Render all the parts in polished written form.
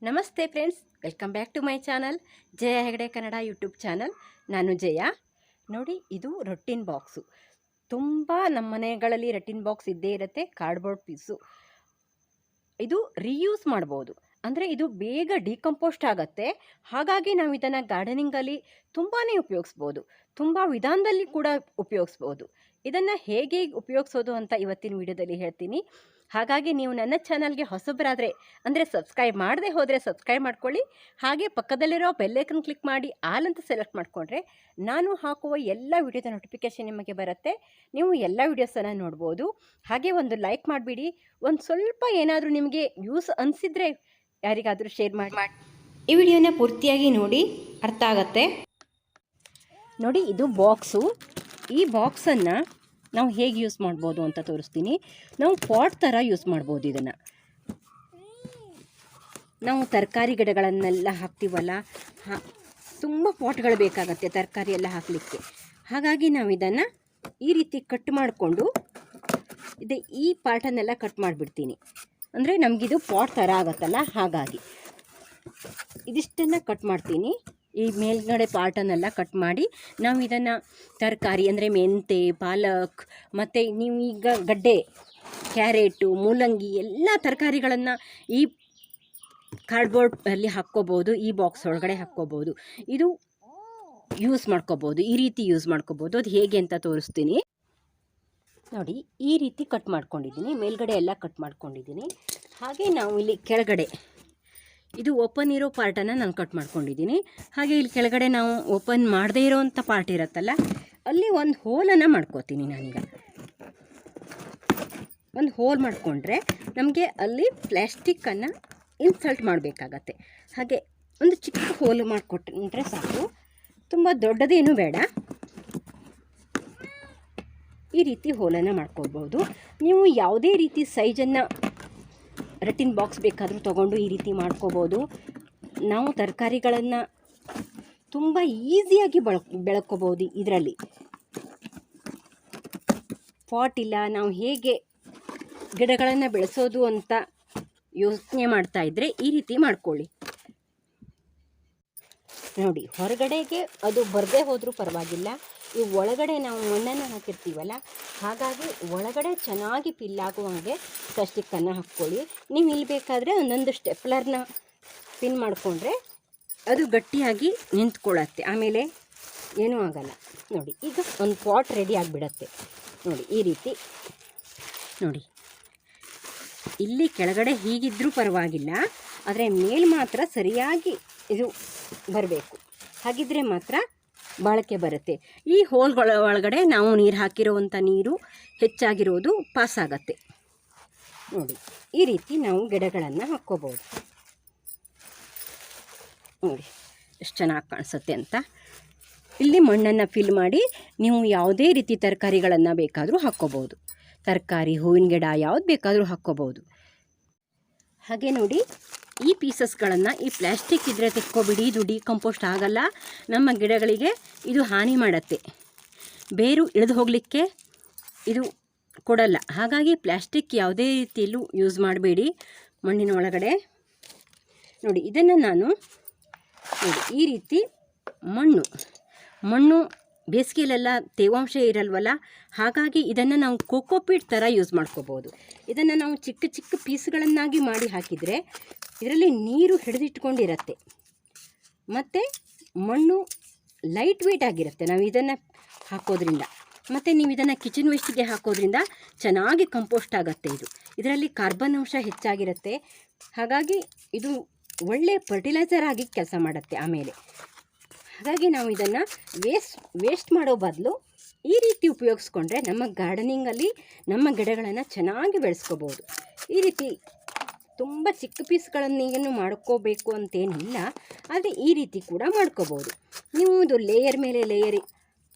ನಮಸ್ತೆ friends, welcome back to my channel Jaya Hegde Kannada YouTube channel. ನಾನು ಜಯ. ನೋಡಿ, ಇದು ರೊಟ್ಟಿನ ಬಾಕ್ಸು. ತುಂಬ ನಮ್ಮ ಮನೆಗಳಲ್ಲಿ ರೊಟ್ಟಿನ ಬಾಕ್ಸ್ ಇದ್ದೇ ಇರುತ್ತೆ. Cardboard piece. ಇದು ರೀಯೂಸ್ ಮಾಡ್ಬೋದು, ಅಂದರೆ ಇದು ಬೇಗ ಡಿಕಂಪೋಸ್ಟ್ ಆಗುತ್ತೆ. ಹಾಗಾಗಿ ನಾವು ಇದನ್ನು ಗಾರ್ಡನಿಂಗಲ್ಲಿ ತುಂಬಾ ಉಪಯೋಗಿಸ್ಬೋದು, ತುಂಬ ವಿಧಾನದಲ್ಲಿ ಕೂಡ ಉಪಯೋಗಿಸ್ಬೋದು. ಇದನ್ನು ಹೇಗೆ ಉಪಯೋಗಿಸೋದು ಅಂತ ಇವತ್ತಿನ ವಿಡಿಯೋದಲ್ಲಿ ಹೇಳ್ತೀನಿ. ಹಾಗಾಗಿ ನೀವು ನನ್ನ ಚಾನಲ್ಗೆ ಹೊಸಬರಾದರೆ, ಅಂದರೆ ಸಬ್ಸ್ಕ್ರೈಬ್ ಮಾಡದೆ ಹೋದರೆ ಸಬ್ಸ್ಕ್ರೈಬ್ ಮಾಡ್ಕೊಳ್ಳಿ. ಹಾಗೆ ಪಕ್ಕದಲ್ಲಿರೋ ಬೆಲ್ಲೈಕನ್ ಕ್ಲಿಕ್ ಮಾಡಿ ಆಲ್ ಅಂತ ಸೆಲೆಕ್ಟ್ ಮಾಡಿಕೊಂಡ್ರೆ ನಾನು ಹಾಕುವ ಎಲ್ಲ ವಿಡಿಯೋದ ನೋಟಿಫಿಕೇಷನ್ ನಿಮಗೆ ಬರುತ್ತೆ. ನೀವು ಎಲ್ಲ ವಿಡಿಯೋಸನ್ನು ನೋಡ್ಬೋದು. ಹಾಗೆ ಒಂದು ಲೈಕ್ ಮಾಡಿಬಿಡಿ. ಒಂದು ಸ್ವಲ್ಪ ಏನಾದರೂ ನಿಮಗೆ ಯೂಸ್ ಅನಿಸಿದರೆ ಯಾರಿಗಾದರೂ ಶೇರ್ ಮಾಡಿ. ಈ ವಿಡಿಯೋನ ಪೂರ್ತಿಯಾಗಿ ನೋಡಿ, ಅರ್ಥ ಆಗತ್ತೆ. ನೋಡಿ, ಇದು ಬಾಕ್ಸು. ಈ ಬಾಕ್ಸನ್ನು ನಾವು ಹೇಗೆ ಯೂಸ್ ಮಾಡ್ಬೋದು ಅಂತ ತೋರಿಸ್ತೀನಿ. ನಾವು ಪಾಟ್ ಥರ ಯೂಸ್ ಮಾಡ್ಬೋದು. ಇದನ್ನು ನಾವು ತರಕಾರಿ ಗಿಡಗಳನ್ನೆಲ್ಲ ಹಾಕ್ತೀವಲ್ಲ, ತುಂಬ ಪಾಟ್ಗಳು ಬೇಕಾಗತ್ತೆ ತರಕಾರಿ ಎಲ್ಲ ಹಾಕಲಿಕ್ಕೆ. ಹಾಗಾಗಿ ನಾವು ಇದನ್ನು ಈ ರೀತಿ ಕಟ್ ಮಾಡಿಕೊಂಡು ಈ ಪಾರ್ಟನ್ನೆಲ್ಲ ಕಟ್ ಮಾಡಿಬಿಡ್ತೀನಿ. ಅಂದರೆ ನಮಗಿದು ಪಾಟ್ ಥರ ಆಗುತ್ತಲ್ಲ, ಹಾಗಾಗಿ ಇದಿಷ್ಟನ್ನು ಕಟ್ ಮಾಡ್ತೀನಿ. ಈ ಮೇಲ್ಗಡೆ ಪಾರ್ಟನ್ನೆಲ್ಲ ಕಟ್ ಮಾಡಿ ನಾವು ಇದನ್ನು ತರಕಾರಿ ಅಂದರೆ ಮೆಂತೆ, ಪಾಲಕ್, ಮತ್ತು ನೀವು ಈಗ ಗಡ್ಡೆ, ಕ್ಯಾರೆಟು, ಮೂಲಂಗಿ ಎಲ್ಲ ತರಕಾರಿಗಳನ್ನು ಈ ಕಾರ್ಡ್ಬೋರ್ಡಲ್ಲಿ ಹಾಕ್ಕೋಬೋದು. ಈ ಬಾಕ್ಸ್ ಒಳಗಡೆ ಹಾಕ್ಕೋಬೋದು. ಇದು ಯೂಸ್ ಮಾಡ್ಕೋಬೋದು, ಈ ರೀತಿ ಯೂಸ್ ಮಾಡ್ಕೋಬೋದು. ಅದು ಹೇಗೆ ಅಂತ ತೋರಿಸ್ತೀನಿ. ನೋಡಿ, ಈ ರೀತಿ ಕಟ್ ಮಾಡ್ಕೊಂಡಿದ್ದೀನಿ. ಮೇಲ್ಗಡೆ ಎಲ್ಲ ಕಟ್ ಮಾಡ್ಕೊಂಡಿದ್ದೀನಿ. ಹಾಗೆ ನಾವು ಇಲ್ಲಿ ಕೆಳಗಡೆ ಇದು ಓಪನ್ ಇರೋ ಪಾರ್ಟನ್ನು ನಾನು ಕಟ್ ಮಾಡ್ಕೊಂಡಿದ್ದೀನಿ. ಹಾಗೆ ಇಲ್ಲಿ ಕೆಳಗಡೆ ನಾವು ಓಪನ್ ಮಾಡದೇ ಇರೋವಂಥ ಪಾರ್ಟ್ ಇರುತ್ತಲ್ಲ, ಅಲ್ಲಿ ಒಂದು ಹೋಲನ್ನು ಮಾಡ್ಕೋತೀನಿ. ನಾನೀಗ ಒಂದು ಹೋಲ್ ಮಾಡಿಕೊಂಡ್ರೆ ನಮಗೆ ಅಲ್ಲಿ ಪ್ಲ್ಯಾಸ್ಟಿಕ್ಕನ್ನು ಇನ್ಸರ್ಟ್ ಮಾಡಬೇಕಾಗತ್ತೆ. ಹಾಗೆ ಒಂದು ಚಿಕ್ಕ ಹೋಲ್ ಮಾಡಿಕೊಟ್ರೆ ಸಾಕು, ತುಂಬ ದೊಡ್ಡದೇನೂ ಬೇಡ. ಈ ರೀತಿ ಹೋಲನ್ನು ಮಾಡ್ಕೊಳ್ಬೋದು. ನೀವು ಯಾವುದೇ ರೀತಿ ಸೈಜನ್ನು ರಟ್ಟಿನ ಬಾಕ್ಸ್ ಬೇಕಾದರೂ ತೊಗೊಂಡು ಈ ರೀತಿ ಮಾಡ್ಕೋಬೋದು. ನಾವು ತರಕಾರಿಗಳನ್ನು ತುಂಬ ಈಸಿಯಾಗಿ ಬೆಳ್ಕೋಬೋದು. ಇದರಲ್ಲಿ ಪಾಟ್ ಇಲ್ಲ, ನಾವು ಹೇಗೆ ಗಿಡಗಳನ್ನು ಬೆಳೆಸೋದು ಅಂತ ಯೋಚನೆ ಮಾಡ್ತಾಯಿದ್ರೆ ಈ ರೀತಿ ಮಾಡ್ಕೊಳ್ಳಿ. ನೋಡಿ, ಹೊರಗಡೆಗೆ ಅದು ಬರದೇ ಹೋದರೂ ಪರವಾಗಿಲ್ಲ. ಈ ಒಳಗಡೆ ನಾವು ಮಣ್ಣನ್ನು ಹಾಕಿರ್ತೀವಲ್ಲ, ಹಾಗಾಗಿ ಒಳಗಡೆ ಚೆನ್ನಾಗಿ ಫಿಲ್ ಆಗುವಂಗೆ ಪ್ಲಾಸ್ಟಿಕ್ಕನ್ನು ಹಾಕ್ಕೊಳ್ಳಿ. ನೀವು ಇಲ್ಲಿ ಬೇಕಾದರೆ ಒಂದೊಂದು ಸ್ಟೆಪ್ಲರ್ನ ಪಿನ್ ಮಾಡಿಕೊಂಡ್ರೆ ಅದು ಗಟ್ಟಿಯಾಗಿ ನಿಂತ್ಕೊಳ್ಳುತ್ತೆ, ಆಮೇಲೆ ಏನೂ ಆಗಲ್ಲ. ನೋಡಿ, ಈಗ ಒಂದು ಪಾಟ್ ರೆಡಿ ಆಗಿಬಿಡತ್ತೆ. ನೋಡಿ, ಈ ರೀತಿ ನೋಡಿ, ಇಲ್ಲಿ ಕೆಳಗಡೆ ಹೀಗಿದ್ದರೂ ಪರವಾಗಿಲ್ಲ, ಆದರೆ ಮೇಲೆ ಮಾತ್ರ ಸರಿಯಾಗಿ ಇದು ಬರಬೇಕು. ಹಾಗಿದ್ರೆ ಮಾತ್ರ ಬಾಳಿಕೆ ಬರುತ್ತೆ. ಈ ಹೋಲ್ಗಳ ಒಳಗಡೆ ನಾವು ನೀರು ಹಾಕಿರುವಂಥ ನೀರು ಹೆಚ್ಚಾಗಿರೋದು ಪಾಸ್ ಆಗತ್ತೆ. ನೋಡಿ, ಈ ರೀತಿ ನಾವು ಗಿಡಗಳನ್ನು ಹಾಕ್ಕೋಬೋದು. ನೋಡಿ ಎಷ್ಟು ಚೆನ್ನಾಗಿ ಕಾಣಿಸುತ್ತೆ ಅಂತ. ಇಲ್ಲಿ ಮಣ್ಣನ್ನು ಫಿಲ್ ಮಾಡಿ ನೀವು ಯಾವುದೇ ರೀತಿ ತರಕಾರಿಗಳನ್ನು ಬೇಕಾದರೂ ಹಾಕ್ಕೋಬೋದು. ತರಕಾರಿ, ಹೂವಿನ ಗಿಡ ಯಾವ್ದು ಬೇಕಾದರೂ ಹಾಕ್ಕೋಬೋದು. ಹಾಗೆ ನೋಡಿ, ಈ ಪೀಸಸ್ಗಳನ್ನು ಈ ಪ್ಲ್ಯಾಸ್ಟಿಕ್ ಇದ್ದರೆ ತೆಕ್ಕೊಬಿಡಿ. ಇದು ಡಿಕಂಪೋಸ್ಟ್ ಆಗಲ್ಲ, ನಮ್ಮ ಗಿಡಗಳಿಗೆ ಇದು ಹಾನಿ ಮಾಡುತ್ತೆ. ಬೇರು ಇಳಿದು ಹೋಗಲಿಕ್ಕೆ ಇದು ಕೊಡಲ್ಲ. ಹಾಗಾಗಿ ಪ್ಲ್ಯಾಸ್ಟಿಕ್ ಯಾವುದೇ ರೀತಿಯಲ್ಲೂ ಯೂಸ್ ಮಾಡಬೇಡಿ ಮಣ್ಣಿನ ಒಳಗಡೆ. ನೋಡಿ, ಇದನ್ನು ನಾನು ನೋಡಿ ಈ ರೀತಿ ಮಣ್ಣು ಬೇಸಿಗೆಯಲ್ಲೆಲ್ಲ ತೇವಾಂಶ ಇರಲ್ವಲ್ಲ, ಹಾಗಾಗಿ ಇದನ್ನು ನಾವು ಕೋಕೋಪೀಟ್ ಥರ ಯೂಸ್ ಮಾಡ್ಕೋಬೋದು. ಇದನ್ನು ನಾವು ಚಿಕ್ಕ ಚಿಕ್ಕ ಪೀಸ್ಗಳನ್ನಾಗಿ ಮಾಡಿ ಹಾಕಿದರೆ ಇದರಲ್ಲಿ ನೀರು ಹಿಡಿದಿಟ್ಕೊಂಡಿರುತ್ತೆ, ಮತ್ತು ಮಣ್ಣು ಲೈಟ್ ವೇಟ್ ಆಗಿರುತ್ತೆ. ನಾವು ಇದನ್ನು ಹಾಕೋದ್ರಿಂದ, ಮತ್ತು ನೀವು ಇದನ್ನು ಕಿಚನ್ ವೇಸ್ಟಿಗೆ ಹಾಕೋದ್ರಿಂದ ಚೆನ್ನಾಗಿ ಕಂಪೋಸ್ಟ್ ಆಗುತ್ತೆ. ಇದರಲ್ಲಿ ಕಾರ್ಬನ್ ಅಂಶ ಹೆಚ್ಚಾಗಿರುತ್ತೆ. ಹಾಗಾಗಿ ಇದು ಒಳ್ಳೆಯ ಫರ್ಟಿಲೈಸರ್ ಆಗಿ ಕೆಲಸ ಮಾಡುತ್ತೆ. ಆಮೇಲೆ ಹಾಗಾಗಿ ನಾವು ಇದನ್ನು ವೇಸ್ಟ್ ಮಾಡೋ ಬದಲು ಈ ರೀತಿ ಉಪಯೋಗಿಸ್ಕೊಂಡ್ರೆ ನಮ್ಮ ಗಾರ್ಡನಿಂಗಲ್ಲಿ ನಮ್ಮ ಗಿಡಗಳನ್ನು ಚೆನ್ನಾಗಿ ಬೆಳೆಸ್ಕೋಬೋದು. ಈ ರೀತಿ ತುಂಬ ಚಿಕ್ಕ ಪೀಸ್ಗಳನ್ನೇನು ಮಾಡ್ಕೋಬೇಕು ಅಂತೇನಿಲ್ಲ, ಆದರೆ ಈ ರೀತಿ ಕೂಡ ಮಾಡ್ಕೋಬೋದು. ನೀವು ಇದು ಲೇಯರ್ ಮೇಲೆ ಲೇಯರ್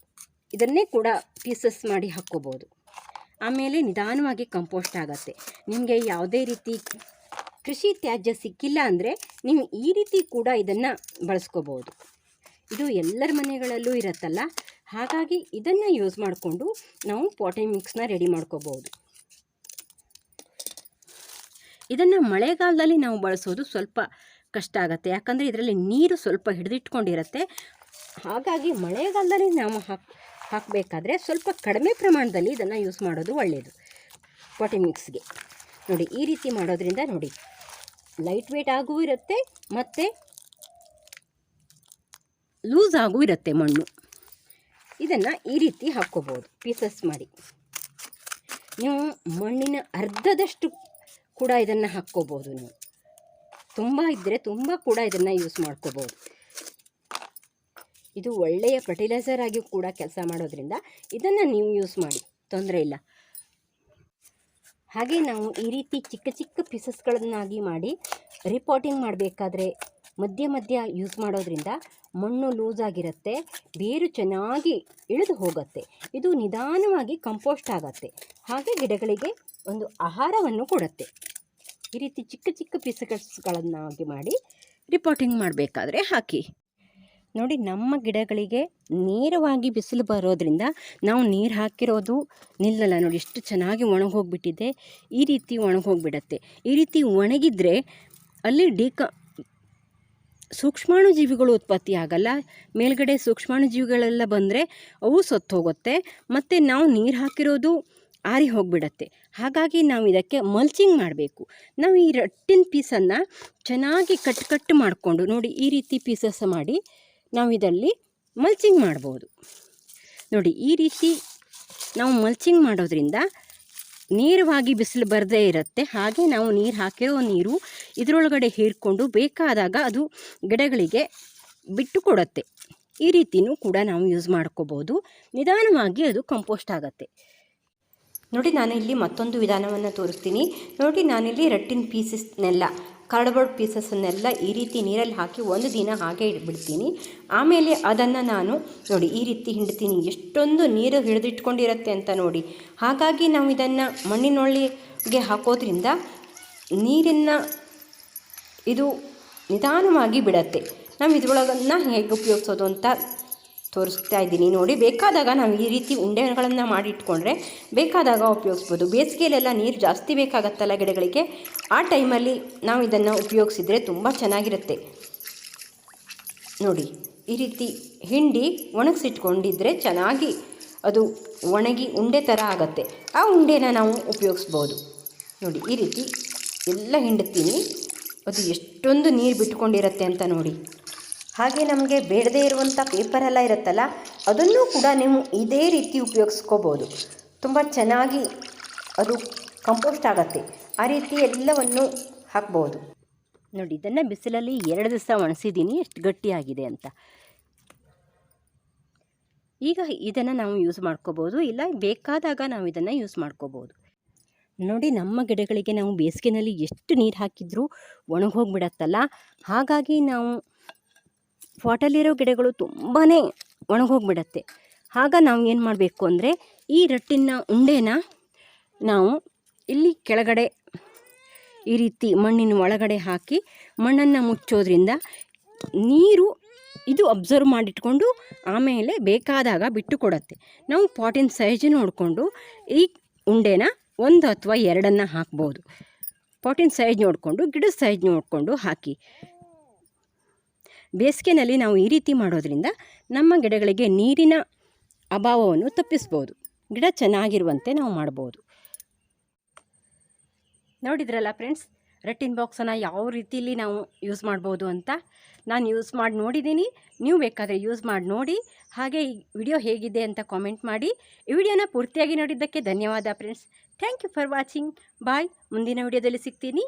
ಇದನ್ನೇ ಕೂಡ ಪೀಸಸ್ ಮಾಡಿ ಹಾಕ್ಕೋಬೋದು. ಆಮೇಲೆ ನಿಧಾನವಾಗಿ ಕಂಪೋಸ್ಟ್ ಆಗುತ್ತೆ. ನಿಮಗೆ ಯಾವುದೇ ರೀತಿ ಕೃಷಿ ತ್ಯಾಜ್ಯ ಸಿಕ್ಕಿಲ್ಲ ಅಂದರೆ ನೀವು ಈ ರೀತಿ ಕೂಡ ಇದನ್ನು ಬಳಸ್ಕೋಬೋದು. ಇದು ಎಲ್ಲರ ಮನೆಗಳಲ್ಲೂ ಇರುತ್ತಲ್ಲ, ಹಾಗಾಗಿ ಇದನ್ನು ಯೂಸ್ ಮಾಡಿಕೊಂಡು ನಾವು ಪಾಟಿಂಗ್ ಮಿಕ್ಸ್ನ ರೆಡಿ ಮಾಡ್ಕೋಬೋದು. ಇದನ್ನು ಮಳೆಗಾಲದಲ್ಲಿ ನಾವು ಬಳಸೋದು ಸ್ವಲ್ಪ ಕಷ್ಟ ಆಗುತ್ತೆ, ಯಾಕಂದರೆ ಇದರಲ್ಲಿ ನೀರು ಸ್ವಲ್ಪ ಹಿಡಿದಿಟ್ಕೊಂಡಿರುತ್ತೆ. ಹಾಗಾಗಿ ಮಳೆಗಾಲದಲ್ಲಿ ನಾವು ಹಾಕಬೇಕಾದ್ರೆ ಸ್ವಲ್ಪ ಕಡಿಮೆ ಪ್ರಮಾಣದಲ್ಲಿ ಇದನ್ನು ಯೂಸ್ ಮಾಡೋದು ಒಳ್ಳೆಯದು ಪಾಟಿಂಗ್ ಮಿಕ್ಸ್ಗೆ. ನೋಡಿ ಈ ರೀತಿ ಮಾಡೋದ್ರಿಂದ ನೋಡಿ ಲೈಟ್ ವೇಟ್ ಆಗೂ ಇರುತ್ತೆ ಮತ್ತು ಲೂಸ್ ಆಗೂ ಇರುತ್ತೆ ಮಣ್ಣು. ಇದನ್ನು ಈ ರೀತಿ ಹಾಕ್ಕೋಬೋದು ಪೀಸಸ್ ಮಾಡಿ. ನೀವು ಮಣ್ಣಿನ ಅರ್ಧದಷ್ಟು ಕೂಡ ಇದನ್ನು ಹಾಕ್ಕೋಬೋದು. ನೀವು ತುಂಬ ಇದ್ದರೆ ತುಂಬ ಕೂಡ ಇದನ್ನು ಯೂಸ್ ಮಾಡ್ಕೋಬೋದು. ಇದು ಒಳ್ಳೆಯ ಫರ್ಟಿಲೈಸರ್ ಆಗಿ ಕೂಡ ಕೆಲಸ ಮಾಡೋದ್ರಿಂದ ಇದನ್ನು ನೀವು ಯೂಸ್ ಮಾಡಿ, ತೊಂದರೆ ಇಲ್ಲ. ಹಾಗೆ ನಾವು ಈ ರೀತಿ ಚಿಕ್ಕ ಚಿಕ್ಕ ಪೀಸಸ್ಗಳನ್ನಾಗಿ ಮಾಡಿ ರಿಪಾಟಿಂಗ್ ಮಾಡಬೇಕಾದ್ರೆ ಮಧ್ಯ ಮಧ್ಯ ಯೂಸ್ ಮಾಡೋದ್ರಿಂದ ಮಣ್ಣು ಲೂಸ್ ಆಗಿರುತ್ತೆ, ಬೇರು ಚೆನ್ನಾಗಿ ಇಳಿದು ಹೋಗುತ್ತೆ, ಇದು ನಿಧಾನವಾಗಿ ಕಂಪೋಸ್ಟ್ ಆಗುತ್ತೆ, ಹಾಗೆ ಗಿಡಗಳಿಗೆ ಒಂದು ಆಹಾರವನ್ನು ಕೊಡುತ್ತೆ. ಈ ರೀತಿ ಚಿಕ್ಕ ಚಿಕ್ಕ ಪೀಸಸ್ಗಳನ್ನಾಗಿ ಮಾಡಿ ರಿಪಾಟಿಂಗ್ ಮಾಡಬೇಕಾದ್ರೆ ಹಾಕಿ. ನೋಡಿ ನಮ್ಮ ಗಿಡಗಳಿಗೆ ನೇರವಾಗಿ ಬಿಸಿಲು ಬರೋದ್ರಿಂದ ನಾವು ನೀರು ಹಾಕಿರೋದು ನಿಲ್ಲಲ್ಲ. ನೋಡಿ ಎಷ್ಟು ಚೆನ್ನಾಗಿ ಒಣಗೋಗ್ಬಿಟ್ಟಿದೆ. ಈ ರೀತಿ ಒಣಗೋಗ್ಬಿಡತ್ತೆ. ಈ ರೀತಿ ಒಣಗಿದರೆ ಅಲ್ಲಿ ಸೂಕ್ಷ್ಮಾಣುಜೀವಿಗಳು ಉತ್ಪತ್ತಿ ಆಗಲ್ಲ. ಮೇಲ್ಗಡೆ ಸೂಕ್ಷ್ಮಾಣುಜೀವಿಗಳೆಲ್ಲ ಬಂದರೆ ಅವು ಸತ್ತೋಗುತ್ತೆ, ಮತ್ತು ನಾವು ನೀರು ಹಾಕಿರೋದು ಆರಿ ಹೋಗಿಬಿಡತ್ತೆ. ಹಾಗಾಗಿ ನಾವು ಇದಕ್ಕೆ ಮಲ್ಚಿಂಗ್ ಮಾಡಬೇಕು. ನಾವು ಈ ರಟ್ಟಿನ ಪೀಸನ್ನು ಚೆನ್ನಾಗಿ ಕಟ್ ಮಾಡಿಕೊಂಡು ನೋಡಿ ಈ ರೀತಿ ಪೀಸಸ್ ಮಾಡಿ ನಾವು ಇದರಲ್ಲಿ ಮಲ್ಚಿಂಗ್ ಮಾಡ್ಬೋದು. ನೋಡಿ ಈ ರೀತಿ ನಾವು ಮಲ್ಚಿಂಗ್ ಮಾಡೋದ್ರಿಂದ ನೇರವಾಗಿ ಬಿಸಿಲು ಬರದೇ ಇರುತ್ತೆ. ಹಾಗೆ ನಾವು ನೀರು ಹಾಕಿರೋ ನೀರು ಇದರೊಳಗಡೆ ಹೀರ್ಕೊಂಡು ಬೇಕಾದಾಗ ಅದು ಗಿಡಗಳಿಗೆ ಬಿಟ್ಟು ಕೊಡುತ್ತೆ. ಈ ರೀತಿಯೂ ಕೂಡ ನಾವು ಯೂಸ್ ಮಾಡ್ಕೋಬೋದು. ನಿಧಾನವಾಗಿ ಅದು ಕಂಪೋಸ್ಟ್ ಆಗುತ್ತೆ. ನೋಡಿ ನಾನು ಇಲ್ಲಿ ಮತ್ತೊಂದು ವಿಧಾನವನ್ನು ತೋರಿಸ್ತೀನಿ. ನೋಡಿ ನಾನಿಲ್ಲಿ ರಟ್ಟಿನ ಪೀಸಸ್ನೆಲ್ಲ ಕಾರ್ಡ್ಬೋರ್ಡ್ ಪೀಸಸ್ಸನ್ನೆಲ್ಲ ಈ ರೀತಿ ನೀರಲ್ಲಿ ಹಾಕಿ ಒಂದು ದಿನ ಹಾಗೆ ಬಿಡ್ತೀನಿ. ಆಮೇಲೆ ಅದನ್ನು ನಾನು ನೋಡಿ ಈ ರೀತಿ ಹಿಂಡ್ತೀನಿ. ಎಷ್ಟೊಂದು ನೀರು ಹಿಡಿದಿಟ್ಕೊಂಡಿರುತ್ತೆ ಅಂತ ನೋಡಿ. ಹಾಗಾಗಿ ನಾವು ಇದನ್ನು ಮಣ್ಣಿನೊಳಗೆ ಹಾಕೋದ್ರಿಂದ ನೀರನ್ನು ಇದು ನಿಧಾನವಾಗಿ ಬಿಡತ್ತೆ. ನಾವು ಇದರೊಳಗನ್ನು ಹೇಗೆ ಉಪಯೋಗಿಸೋದು ಅಂತ ತೋರಿಸ್ತಾ ಇದ್ದೀನಿ. ನೋಡಿ ಬೇಕಾದಾಗ ನಾವು ಈ ರೀತಿ ಉಂಡೆಗಳನ್ನು ಮಾಡಿಟ್ಕೊಂಡ್ರೆ ಬೇಕಾದಾಗ ಉಪಯೋಗಿಸ್ಬೋದು. ಬೇಸಿಗೆಯಲ್ಲೆಲ್ಲ ನೀರು ಜಾಸ್ತಿ ಬೇಕಾಗತ್ತಲ್ಲ ಗಿಡಗಳಿಗೆ, ಆ ಟೈಮಲ್ಲಿ ನಾವು ಇದನ್ನು ಉಪಯೋಗಿಸಿದರೆ ತುಂಬ ಚೆನ್ನಾಗಿರುತ್ತೆ. ನೋಡಿ ಈ ರೀತಿ ಹಿಂಡಿ ಒಣಗಿಸಿಟ್ಕೊಂಡಿದ್ರೆ ಚೆನ್ನಾಗಿ ಅದು ಒಣಗಿ ಉಂಡೆ ಥರ ಆಗುತ್ತೆ. ಆ ಉಂಡೆನ ನಾವು ಉಪಯೋಗಿಸ್ಬೋದು. ನೋಡಿ ಈ ರೀತಿ ಎಲ್ಲ ಹಿಂಡುತ್ತೀನಿ. ಅದು ಎಷ್ಟೊಂದು ನೀರು ಬಿಟ್ಕೊಂಡಿರುತ್ತೆ ಅಂತ ನೋಡಿ. ಹಾಗೆ ನಮಗೆ ಬೇಡದೇ ಇರುವಂಥ ಪೇಪರೆಲ್ಲ ಇರುತ್ತಲ್ಲ, ಅದನ್ನು ಕೂಡ ನೀವು ಇದೇ ರೀತಿ ಉಪಯೋಗಿಸ್ಕೋಬೋದು. ತುಂಬ ಚೆನ್ನಾಗಿ ಅದು ಕಂಪೋಸ್ಟ್ ಆಗುತ್ತೆ. ಆ ರೀತಿ ಎಲ್ಲವನ್ನು ಹಾಕ್ಬೋದು. ನೋಡಿ ಇದನ್ನು ಬಿಸಿಲಲ್ಲಿ 2 ದಿವಸ ಒಣಸಿದ್ದೀನಿ, ಎಷ್ಟು ಗಟ್ಟಿಯಾಗಿದೆ ಅಂತ. ಈಗ ಇದನ್ನು ನಾವು ಯೂಸ್ ಮಾಡ್ಕೋಬೋದು, ಇಲ್ಲ ಬೇಕಾದಾಗ ನಾವು ಇದನ್ನು ಯೂಸ್ ಮಾಡ್ಕೋಬೋದು. ನೋಡಿ ನಮ್ಮ ಗಿಡಗಳಿಗೆ ನಾವು ಬೇಸಿಗೆನಲ್ಲಿ ಎಷ್ಟು ನೀರು ಹಾಕಿದರೂ ಒಣಗೋಗ್ಬಿಡತ್ತಲ್ಲ. ಹಾಗಾಗಿ ನಾವು ಪಾಟಲ್ಲಿರೋ ಗಿಡಗಳು ತುಂಬಾ ಒಣಗೋಗ್ಬಿಡತ್ತೆ. ಆಗ ನಾವು ಏನು ಮಾಡಬೇಕು ಅಂದರೆ ಈ ರಟ್ಟಿನ ಉಂಡೆನ ನಾವು ಇಲ್ಲಿ ಕೆಳಗಡೆ ಈ ರೀತಿ ಮಣ್ಣಿನ ಒಳಗಡೆ ಹಾಕಿ ಮಣ್ಣನ್ನು ಮುಚ್ಚೋದ್ರಿಂದ ನೀರು ಇದು ಅಬ್ಸರ್ವ್ ಮಾಡಿಟ್ಕೊಂಡು ಆಮೇಲೆ ಬೇಕಾದಾಗ ಬಿಟ್ಟು ಕೊಡುತ್ತೆ. ನಾವು ಪಾಟಿನ ಸೈಜ್ ನೋಡಿಕೊಂಡು ಈ ಉಂಡೆನ 1 ಅಥವಾ 2 ಹಾಕ್ಬೋದು. ಪಾಟಿನ ಸೈಜ್ ನೋಡಿಕೊಂಡು ಗಿಡದ ಸೈಜ್ ನೋಡಿಕೊಂಡು ಹಾಕಿ. ಬೇಸಿಗೆನಲ್ಲಿ ನಾವು ಈ ರೀತಿ ಮಾಡೋದ್ರಿಂದ ನಮ್ಮ ಗಿಡಗಳಿಗೆ ನೀರಿನ ಅಭಾವವನ್ನು ತಪ್ಪಿಸ್ಬೋದು. ಗಿಡ ಚೆನ್ನಾಗಿರುವಂತೆ ನಾವು ಮಾಡ್ಬೋದು. ನೋಡಿದ್ರಲ್ಲ ಫ್ರೆಂಡ್ಸ್, ರಟ್ಟಿನ ಬಾಕ್ಸನ್ನು ಯಾವ ರೀತಿಯಲ್ಲಿ ನಾವು ಯೂಸ್ ಮಾಡ್ಬೋದು ಅಂತ ನಾನು ಯೂಸ್ ಮಾಡಿ ನೋಡಿದ್ದೀನಿ. ನೀವು ಬೇಕಾದರೆ ಯೂಸ್ ಮಾಡಿ ನೋಡಿ. ಹಾಗೆ ಈ ವಿಡಿಯೋ ಹೇಗಿದೆ ಅಂತ ಕಾಮೆಂಟ್ ಮಾಡಿ. ಈ ವಿಡಿಯೋನ ಪೂರ್ತಿಯಾಗಿ ನೋಡಿದ್ದಕ್ಕೆ ಧನ್ಯವಾದ friends. Thank you for watching. Bye. ಮುಂದಿನ ವಿಡಿಯೋದಲ್ಲಿ ಸಿಗ್ತೀನಿ.